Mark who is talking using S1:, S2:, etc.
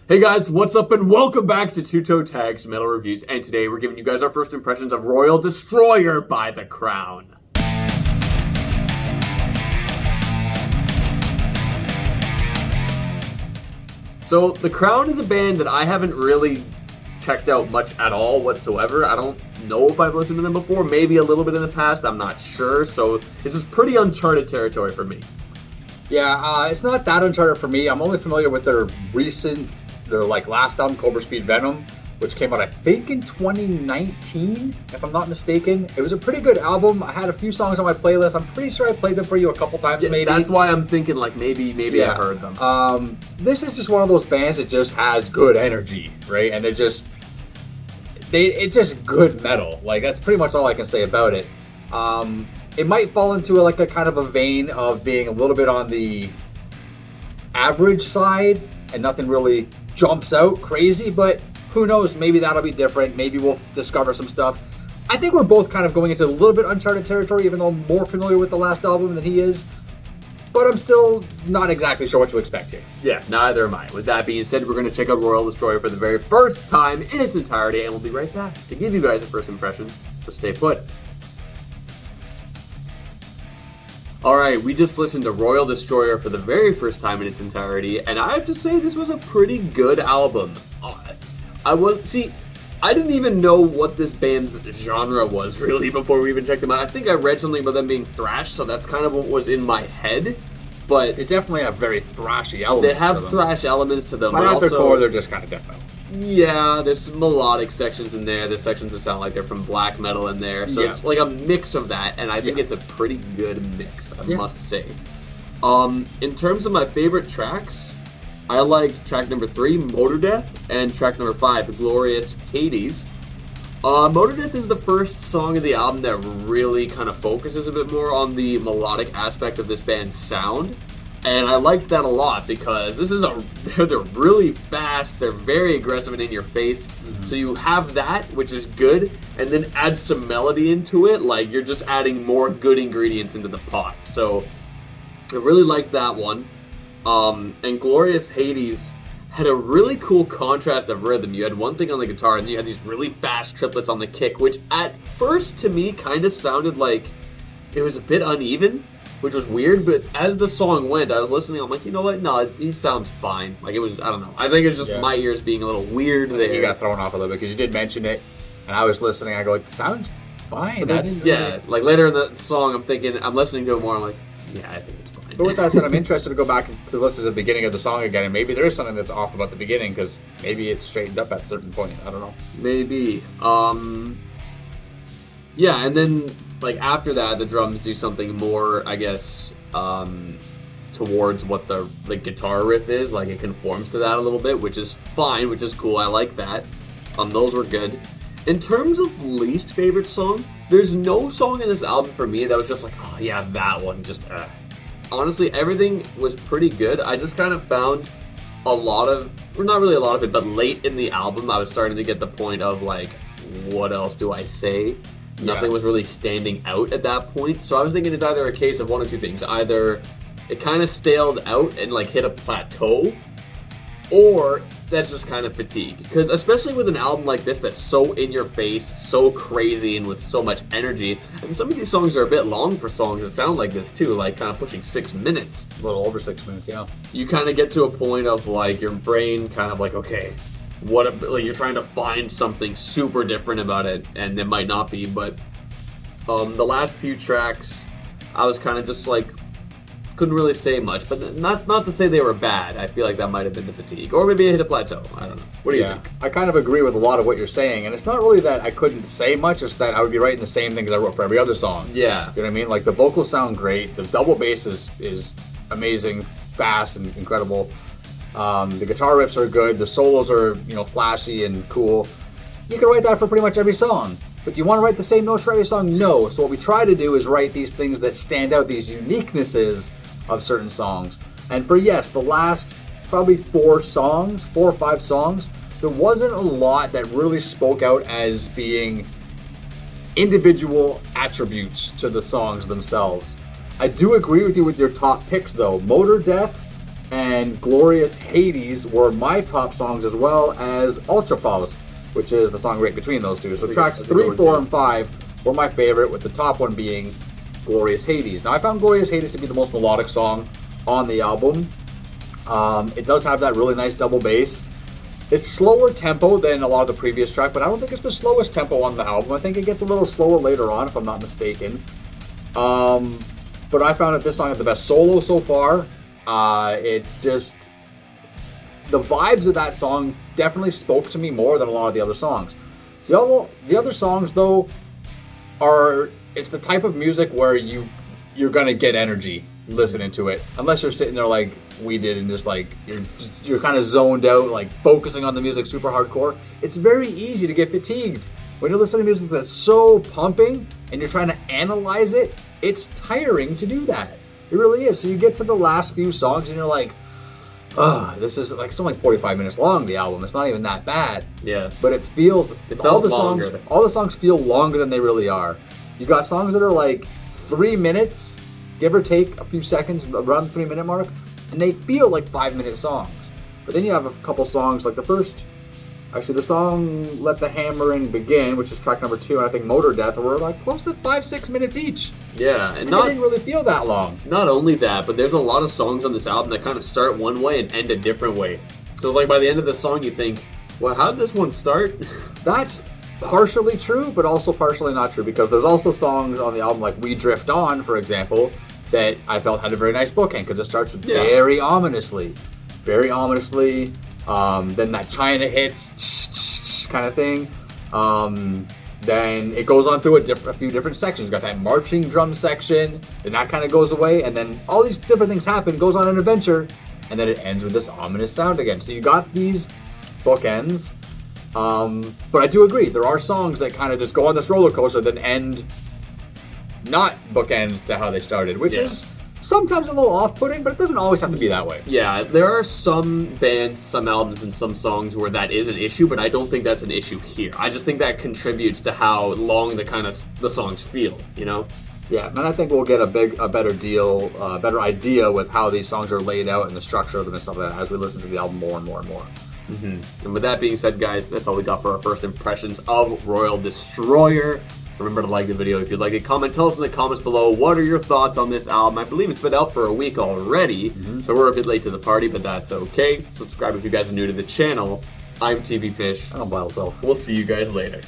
S1: Hey guys, what's up and welcome back to Toe Tags Metal Reviews, and today we're giving you guys our first impressions of Royal Destroyer by The Crown. So, The Crown is a band that I haven't really checked out much at all whatsoever. I don't know if I've listened to them before, maybe a little bit in the past, I'm not sure, so this is pretty uncharted territory for me.
S2: Yeah, it's not that uncharted for me. I'm only familiar with their last album, Cobra Speed Venom, which came out I think in 2019, if I'm not mistaken. It was a pretty good album. I had a few songs on my playlist. I'm pretty sure I played them for you a couple times, maybe.
S1: That's why I'm thinking maybe I heard them.
S2: This is just one of those bands that just has good energy, right? And it's just good metal. Like, that's pretty much all I can say about it. It might fall into a kind of a vein of being a little bit on the average side, and nothing really jumps out crazy, but who knows, maybe that'll be different. Maybe we'll discover some stuff. I think we're both kind of going into a little bit uncharted territory, even though I'm more familiar with the last album than he is, but I'm still not exactly sure what to expect here.
S1: Yeah, neither am I. With that being said, we're going to check out Royal Destroyer for the very first time in its entirety, and we'll be right back to give you guys the first impressions, so stay put. Alright, we just listened to Royal Destroyer for the very first time in its entirety, and I have to say this was a pretty good album. I didn't even know what this band's genre was really before we even checked them out. I think I read something about them being thrash, so that's kind of what was in my head. But
S2: they definitely have very thrashy elements.
S1: They have thrash elements to them.
S2: But at their core, they're just kind of death metal.
S1: Yeah, there's some melodic sections in there. There's sections that sound like they're from black metal in there. So it's like a mix of that, and I think it's a pretty good mix, I must say. In terms of my favorite tracks, I like track number 3, Motor Death, and track number 5, Glorious Hades. Motor Death is the first song of the album that really kind of focuses a bit more on the melodic aspect of this band's sound. And I like that a lot because they're really fast, they're very aggressive and in your face. Mm-hmm. So you have that, which is good, and then add some melody into it, like you're just adding more good ingredients into the pot. So I really like that one. And Glorious Hades had a really cool contrast of rhythm. You had one thing on the guitar, and you had these really fast triplets on the kick, which at first to me kind of sounded like it was a bit uneven, which was weird, but as the song went, I was listening, I'm like, you know what? No, it sounds fine. Like, it was, I don't know. I think it's just my ears being a little weird there.
S2: You got thrown off a little bit, because you did mention it, and I was listening, I go, it sounds fine.
S1: Like later in the song, I'm listening to it more, I'm like, yeah, I think it's fine.
S2: But with that said, I'm interested to go back to listen to the beginning of the song again, and maybe there is something that's off about the beginning, because maybe it straightened up at a certain point. I don't know.
S1: Maybe. Yeah, and then like after that, the drums do something more, I guess, towards what the guitar riff is. Like it conforms to that a little bit, which is fine, which is cool. I like that. Those were good. In terms of least favorite song, there's no song in this album for me that was just like, oh yeah, that one. Honestly, everything was pretty good. I just kind of found not really a lot of it, but late in the album, I was starting to get the point of like, what else do I say? Nothing was really standing out at that point. So I was thinking it's either a case of one of two things. Either it kind of staled out and like hit a plateau, or that's just kind of fatigue. Because especially with an album like this that's so in your face, so crazy, and with so much energy, and some of these songs are a bit long for songs that sound like this too, like kind of pushing 6 minutes.
S2: A little over 6 minutes, yeah.
S1: You kind of get to a point of like your brain kind of like, okay, you're trying to find something super different about it, and it might not be, but the last few tracks, I was kind of just like, couldn't really say much, but that's not to say they were bad. I feel like that might have been the fatigue, or maybe I hit a plateau. I don't know. What do you think?
S2: I kind of agree with a lot of what you're saying, and it's not really that I couldn't say much, it's that I would be writing the same thing that I wrote for every other song.
S1: Yeah.
S2: You know what I mean? Like, the vocals sound great, the double bass is amazing, fast, and incredible. The guitar riffs are good, the solos are, flashy and cool. You can write that for pretty much every song. But do you want to write the same notes for every song? No. So what we try to do is write these things that stand out, these uniquenesses of certain songs. And for the last probably 4 or 5 songs, there wasn't a lot that really spoke out as being individual attributes to the songs themselves. I do agree with you with your top picks though. Motor Death and Glorious Hades were my top songs, as well as Ultrafaust, which is the song right between those two. So tracks 3, 4, and 5 were my favorite, with the top one being Glorious Hades. Now, I found Glorious Hades to be the most melodic song on the album. It does have that really nice double bass. It's slower tempo than a lot of the previous track, but I don't think it's the slowest tempo on the album. I think it gets a little slower later on, if I'm not mistaken. But I found that this song had the best solo so far. The vibes of that song definitely spoke to me more than a lot of the other songs. The other songs, though, it's the type of music where you're gonna get energy listening to it, unless you're sitting there like we did and just like you're kind of zoned out, like focusing on the music super hardcore. It's very easy to get fatigued when you're listening to music that's so pumping and you're trying to analyze it. It's tiring to do that. It really is. So you get to the last few songs and you're like, this is like, it's only 45 minutes long, the album. It's not even that bad.
S1: Yeah.
S2: But all the songs feel longer than they really are. You got songs that are like 3 minutes, give or take a few seconds, around the 3-minute mark, and they feel like 5-minute songs. But then you have a couple songs like the song Let the Hammering Begin, which is track number 2, and I think Motor Death, were like close to 5-6 minutes each.
S1: Yeah,
S2: and they didn't really feel that long.
S1: Not only that, but there's a lot of songs on this album that kind of start one way and end a different way. So like by the end of the song you think, well, how did this one start?
S2: That's partially true, but also partially not true, because there's also songs on the album like We Drift On, for example, that I felt had a very nice bookend, because it starts with very ominously. Then that China hits kind of thing. Then it goes on through a few different sections. You got that marching drum section, then that kind of goes away, and then all these different things happen, goes on an adventure, and then it ends with this ominous sound again. So you got these bookends. But I do agree, there are songs that kind of just go on this roller coaster, then end not bookend to how they started, which is sometimes a little off-putting, but it doesn't always have to be that way.
S1: Yeah, there are some bands, some albums, and some songs where that is an issue, but I don't think that's an issue here. I just think that contributes to how long the songs feel, you know?
S2: Yeah, and I think we'll get a better idea with how these songs are laid out and the structure of them and stuff like that as we listen to the album more and more and more.
S1: Mm-hmm. And with that being said, guys, that's all we got for our first impressions of Royal Destroyer. Remember to like the video if you'd like it. Tell us in the comments below, what are your thoughts on this album? I believe it's been out for a week already, so we're a bit late to the party, but that's okay. Subscribe if you guys are new to the channel. I'm TV Fish.
S2: I'm Wild Self.
S1: We'll see you guys later.